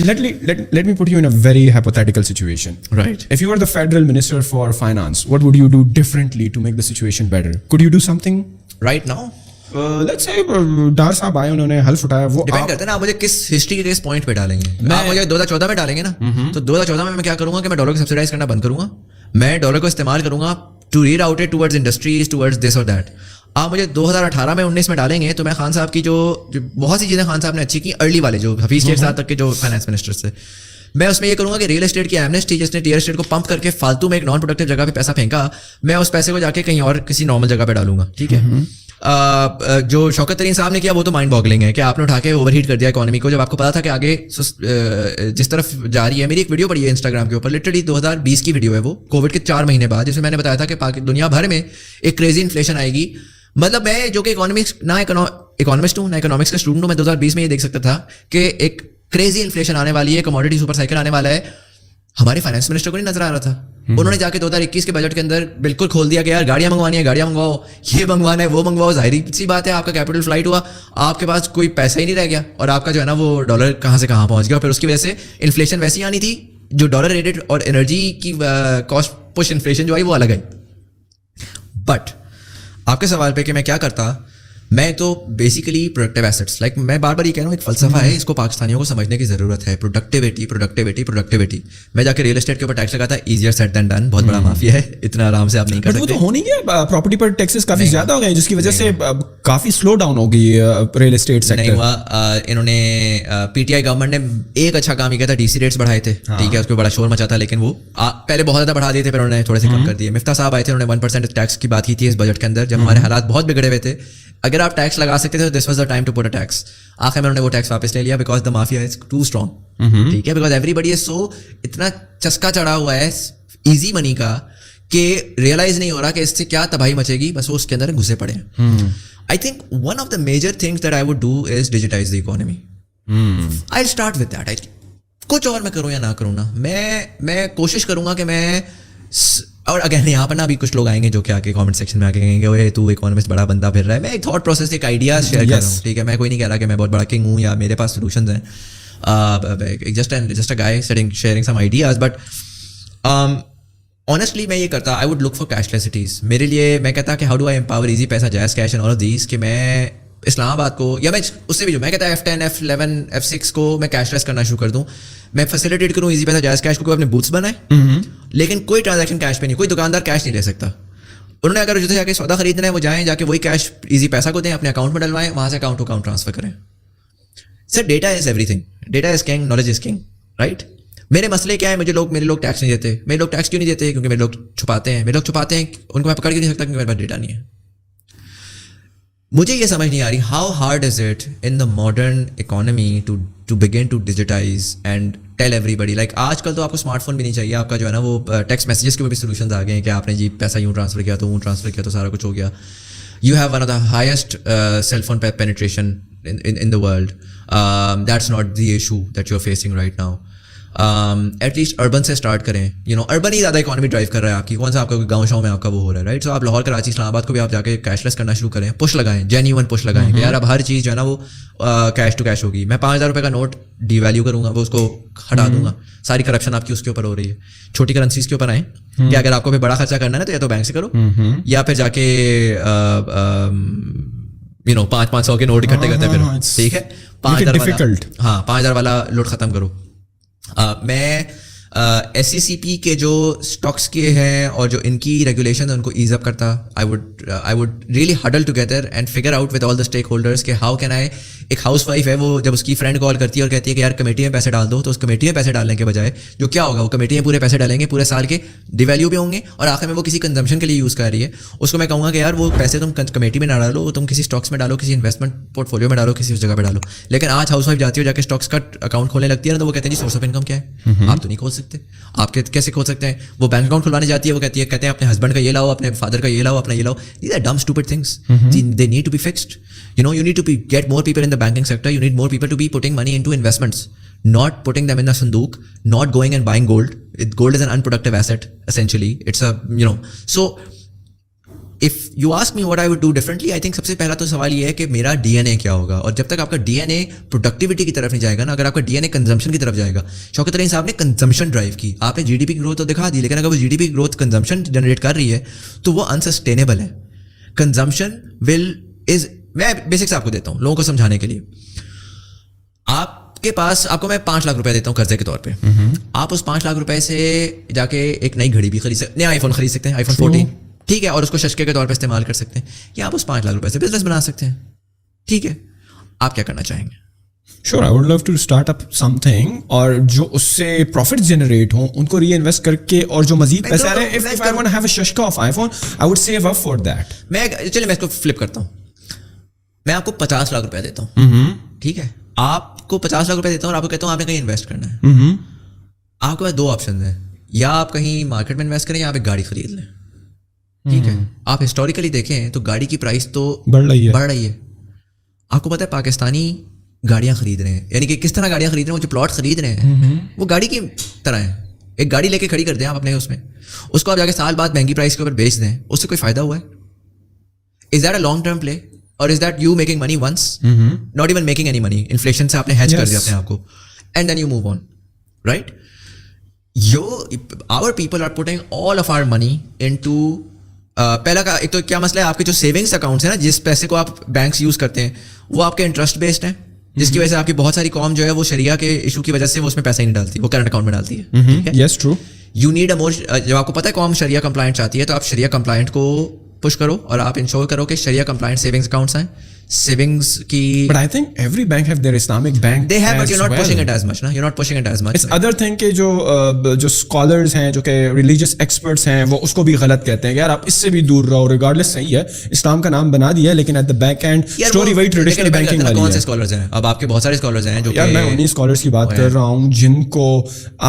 Let me put you in a very hypothetical situation. Right. If you were the federal minister for finance, what would you do differently to make the situation better? Could you do something? Right now Let's say डार साहब आए, उन्होंने हल्फ उठाया, वो depend करता है ना आप मुझे किस हिस्ट्री के किस पॉइंट पे डालेंगे. आप मुझे 2014 में डालेंगे ना, तो 2014 में मैं क्या करूंगा कि मैं डॉलर को सब्सिडाइज करना बंद करूंगा. मैं डॉलर को इस्तेमाल करूंगा to reroute it towards industries, towards this और दैट. आप मुझे 2018 में 19 में डालेंगे तो मैं खान साहब की जो बहुत सी चीज़ें खान साहब ने अच्छी की अर्ली वाले, जो हफीज शेख साहब तक के जो फाइनेंस मिनिस्टर थे, मैं उसमें ये करूंगा कि रियल एस्टेट की एमनेस्टी, जिसने टीयर एस्टेट को पंप करके फालतू में एक नॉन प्रोडक्टिव जगह पे पैसा फेंका, मैं उस पैसे को जाके कहीं और किसी नॉर्मल जगह पे डालूंगा. ठीक है. जो शौकत तरीन साहब ने किया वो तो माइंड बॉगलिंग है कि आपने उठा के ओवरहीट कर दिया इकोनॉमी को, जब आपको पता था कि आगे जिस तरफ जा रही है. मेरी एक वीडियो पड़ी है इंस्टाग्राम के ऊपर, लिटरली 2020 की वीडियो है वो, कोविड के 4 महीने बाद, जिसमें मैंने बताया था कि दुनिया भर में एक क्रेजी इन्फ्लेशन आएगी. मतलब मैं जो कि इकोनॉमिस्ट हूँ ना इकोनॉमिक्स का स्टूडेंट हूँ, मैं 2020 में ये देख सकता था कि एक क्रेजी इन्फ्लेशन आने वाली है, कमोडिटी सुपर साइकिल आने वाला है. हमारे फाइनेंस मिनिस्टर को नहीं नजर आ रहा था. उन्होंने जाके 2021 के बजट के अंदर बिल्कुल खोल दिया कि यार गाड़ियां मंगवानी है, गाड़ियां मंगवाओ, ये मंगवाना है, वो मंगवाओ. जाहिर सी बात है, आपका कैपिटल फ्लाइट हुआ, आपके पास कोई पैसा ही नहीं रह गया, और आपका जो है ना वो डॉलर कहाँ से कहाँ पहुंच गया. फिर उसकी वजह से इन्फ्लेशन वैसी आनी थी जो डॉलर रेटेड, और एनर्जी की कॉस्ट पुश इन्फ्लेशन जो आई वो अलग आई. बट आपके सवाल पे कि मैं क्या करता, मैं तो बेसिकली प्रोडक्टिव एसेट्स, लाइक मैं बार बार ये कह रहा हूँ, एक फलसफा है, इसको पाकिस्तानियों को समझने की जरूरत है. Productivity productivity productivity. मैं जाके रियल एस्टेट के ऊपर टैक्स लगाता, इजियर सेड देन डन. बहुत बड़ा माफिया है, इतना आराम से आप नहीं कर सकते. वो तो हो नहीं गया, प्रॉपर्टी पर टैक्सेस काफी ज्यादा हो गए, जिसकी वजह से काफी स्लो डाउन हो गई रियल एस्टेट सेक्टर. नहीं हुआ. इन्होंने पीटीआई गवर्नमेंट ने एक अच्छा काम किया था, डीसी रेट्स बढ़ाए थे. ठीक है, उसको बड़ा शोर मचा था, लेकिन वो पहले बहुत ज्यादा बढ़ा दिए थे, फिर उन्होंने थोड़े से कम कर दिए. मिफ्ता साहब आए थे, उन्होंने 1% टैक्स की बात की थी इस बजट के अंदर, जब हमारे हालात बहुत बिगड़े हुए थे. अगर आप टैक्स लगा सकते थे तो this was the time to put a tax. आखिर में उन्होंने वो टैक्स वापस ले लिया, because the mafia is too strong. ठीक है, बिकॉज एवरीबडी इज सो, इतना चस्का चढ़ा हुआ है इजी मनी का कि रियलाइज नहीं हो रहा कि इससे क्या तबाही मचेगी, बस वो उसके अंदर घुसे पड़े हैं. I think one of the major things that I would do is digitize the economy. I start with that. कुछ और मैं करूँ या ना करूँ ना, मैं कोशिश करूंगा कि मैं, और अगेन यहाँ पर ना अभी कुछ लोग आएंगे जो कि आके कमेंट सेक्शन में आके कहेंगे ओए तू इकोनॉमिस्ट बड़ा बंदा फिर रहा है. मैं एक थॉट प्रोसेस, एक आइडिया शेयर कर रहा हूँ. ठीक है, मैं कोई नहीं कह रहा कि मैं बहुत बड़ा किंग हूँ या मेरे पास सोल्यूशंस हैं. Just a guy sharing some ideas. But honestly मैं ये करता, I would look for cashless cities. मेरे लिए मैं कहता कि how do I empower Easypaisa, JazzCash and all of these, कि मैं इस्लामाबाद को, या मैं उससे भी जो मैं कहता है F10, F11, F6 को मैं कैशलेस करना शुरू कर दूं. मैं फैसिलिटेट करूं इजी पैसा, जायज़ कैश को, कोई अपने बूथ्स बनाए, लेकिन कोई ट्रांजैक्शन कैश पे नहीं, कोई दुकानदार कैश नहीं ले सकता. उन्होंने अगर जिसे जाके सौदा खरीदना है वो जाएं, जाके वही कैश इजी पैसा को दें, अपने अकाउंट में डलवाएं, वहां से अकाउंट टू अकाउंट ट्रांसफर करें. Sir data is everything, data is king, knowledge is king, right. मेरे मसले क्या है, मेरे लोग टैक्स नहीं देते. मेरे लोग टैक्स क्यों नहीं देते? क्योंकि मेरे लोग छुपाते हैं. उनको मैं पकड़ के नहीं सकता क्योंकि मेरे पास डेटा नहीं है. मुझे ये समझ नहीं आ रही, how hard is it in the modern economy to begin to digitize and tell everybody. Like आजकल तो आपको स्मार्टफोन भी नहीं चाहिए, आपका जो है ना वो टेक्स्ट मैसेजेस के भी सोल्यूशंस आ गए हैं कि आपने जी पैसा यूँ ट्रांसफर किया तो वो ट्रांसफर किया तो सारा कुछ हो गया. You have one of the highest cell phone penetration in the world. That's not the issue that you're facing right now. At least urban से स्टार्ट करें. अर्बन ही ज़्यादा इकोनॉमी ड्राइव कर रहा है आपकी. कौन सा आपका गाँव शाँव में आपका वो हो रहा है, राइट. सो आप लाहौर, कराची, इस्लामाबाद को भी आप जाके कैशलेस करना शुरू करें. पुश लगाएं, जेन्युइन पुश लगाएं कि यार अब हर चीज़ जो है ना वो कैश टू कैश होगी. मैं 5,000 रुपये का नोट डिवैल्यू करूंगा, वो उसको हटा दूंगा. सारी करप्शन आपकी उसके ऊपर हो रही है. छोटी करेंसीज के ऊपर आए कि अगर आपको फिर बड़ा खर्चा करना है ना तो या तो बैंक से करो, या फिर जाके 500 के नोट इकट्ठे करते हैं फिर. ठीक है, 5,000 वाला लोड खत्म करो. मैं SECP के जो स्टॉक्स के हैं और जो इनकी रेगुलेशन है उनको ईज अप करता. I would really huddle together and figure out with all the stakeholders के हाउ कैन आई. एक हाउस वाइफ है, वो जब उसकी फ्रेंड कॉल करती है और कहती है कि यार कमेटी में पैसे डाल दो, तो उस कमेटी में पैसे डालने के बजाय जो क्या होगा, वो कमेटी में पूरे पैसे डालेंगे, पूरे साल के डिवैल्यू भी होंगे, और आखिर में वो किसी कंजम्पशन के लिए यूज़ कर रही है. उसको मैं कहूँगा कि यार वो पैसे तुम कमेटी में ना डालो, तुम किसी स्टॉक्स में डालो, किसी इन्वेस्टमेंट पोर्टफोलियो में डालो, किसी उस जगह पर डालो. लेकिन आज हाउस वाइफ जाती है जाके स्टॉक्स का अकाउंट खोलने लगती है ना, तो वो कहते हैं जी सोर्स ऑफ इनकम क्या है, आप तो नहीं खोल सकते. आप कैसे खोल सकते हैं? वो बैंक अकाउंट खुलवाने जाती है, वो कहते हैं अपने हस्बैंड का ये लाओ, अपने फादर का ये लाओ, अपना ये लाओ. These are dumb stupid things. They need to be fixed. You need to get more people in the banking sector. You need more people to be putting money into investments, not putting them in a sandook, not going and buying gold. Gold is an unproductive asset essentially. It's a so if you ask me what I would do differently, I think सबसे पहला तो सवाल ये है कि मेरा DNA क्या होगा. और जब तक आपका DNA प्रोडक्टिविटी की तरफ नहीं जाएगा ना, अगर आपका DNA कंजम्पशन की तरफ जाएगा, शौकत अली साहब ने कंजम्पशन ड्राइव की, आपने GDP की ग्रोथ तो दिखा दी, लेकिन अगर वो GDP की ग्रोथ कंजम्पशन जनरेट कर रही है तो वो अनसस्टेनेबल है. कंजम्पशन मैं बेसिक्स आपको देता हूँ लोगों को समझाने के लिए. आपके पास, आपको मैं 5 लाख रुपए देता हूँ कर्जे के तौर पे, आप उस 5 लाख रुपए से जाके एक नई घड़ी भी खरीद सकते, नया आईफोन खरीद सकते हैं, आईफोन 14, ठीक है, और उसको शशके के तौर पे इस्तेमाल कर सकते हैं, या आप उस 5 लाख रुपए से बिजनेस बना सकते हैं. ठीक है, आप क्या करना चाहेंगे? Sure, I would love to start up something और जो उससे प्रॉफिट जनरेट हो उनको री इन्वेस्ट करके, और जो मजीद पैसे आ रहे हैं, if I want to have a शशका of iPhone, I would save up for that. चलिए मैं इसको फ्लिप करता हूँ, मैं आपको 50 लाख रुपए देता हूँ, ठीक है, आपको 50 लाख रुपए देता हूँ और आपको कहता हूँ आपने कहीं इन्वेस्ट करना है. आपके पास 2 ऑप्शन हैं, या आप कहीं मार्केट में इन्वेस्ट करें या आप एक गाड़ी खरीद लें. ठीक है, आप हिस्टोरिकली देखें तो गाड़ी की प्राइस तो बढ़ रही है. आपको पता है पाकिस्तानी गाड़ियां खरीद रहे हैं, यानी कि किस तरह गाड़ियां खरीद रहे हैं, वो जो प्लॉट खरीद रहे हैं वो गाड़ी की तरह है. एक गाड़ी लेके खड़ी कर दें आप अपने उसमें, उसको आप जाके साल बाद महंगी प्राइस के ऊपर बेच दें, उससे कोई फायदा हुआ है? Is that a long term play, और is that you making money once, not even making any money, inflation से आपने हेज कर दिया अपने आपको, and then you move on, right? Our people are putting all of our money into पहला का एक तो क्या मसला है, आपके जो सेविंग्स अकाउंट्स हैं ना, जिस पैसे को आप बैंक्स यूज करते हैं, वो आपके इंटरेस्ट बेस्ड हैं, जिसकी वजह से आपकी बहुत सारी कौम जो है वो शरिया के इशू की वजह से वो उसमें पैसा ही नहीं डालती, वो करंट अकाउंट में डालती है. Yes, true. You need a more, जब आपको पता है कौम शरिया कंप्लायंट चाहती है, तो आप शरिया कंप्लायंट को पुश करो और आप इंश्योर करो कि शरिया कंप्लायंट सेविंग्स अकाउंट्स हैं. सेविंग्स की, But I think every bank have their Islamic bank. they have, but as you're not well. pushing it as much, ना, you're not pushing it as much. It's other thing कि जो scholars हैं, जो कि religious experts हैं, वो उसको भी गलत कहते हैं कि यार आप इससे भी दूर रहो. regardless सही है, इस्लाम का नाम बना दिया है, लेकिन at the back end story वही traditional banking वाली है. कौन से scholars हैं? अब आपके बहुत सारे scholars हैं जो, यार मैं उन्हीं scholars की बात कर रहा हूँ जिनको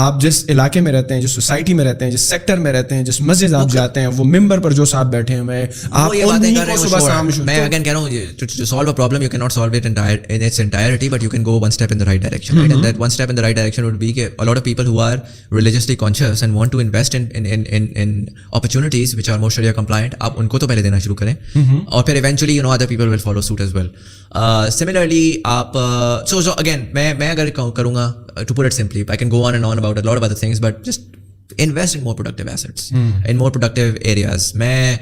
आप जिस इलाके में रहते हैं, जिस सोसाइटी में रहते हैं, जिस सेक्टर में रहते हैं, जिस मस्जिद आप जाते हैं, वो मिंबर पर जो साहब बैठे हुए हैं, आप उन्हीं को सुबह शाम. मैं अगेन कह रहा हूँ, to solve a problem you cannot solve it in its entirety, but you can go one step in the right direction, right? And that one step in the right direction would be a lot of people who are religiously conscious and want to invest in opportunities which are more Sharia compliant, आप उनको तो पहले देना शुरू करें, और फिर eventually other people will follow suit as well. Similarly आप so again मैं अगर करूँगा, to put it simply, I can go on and on about a lot of other things, but just invest in more productive assets, in more productive areas. मैं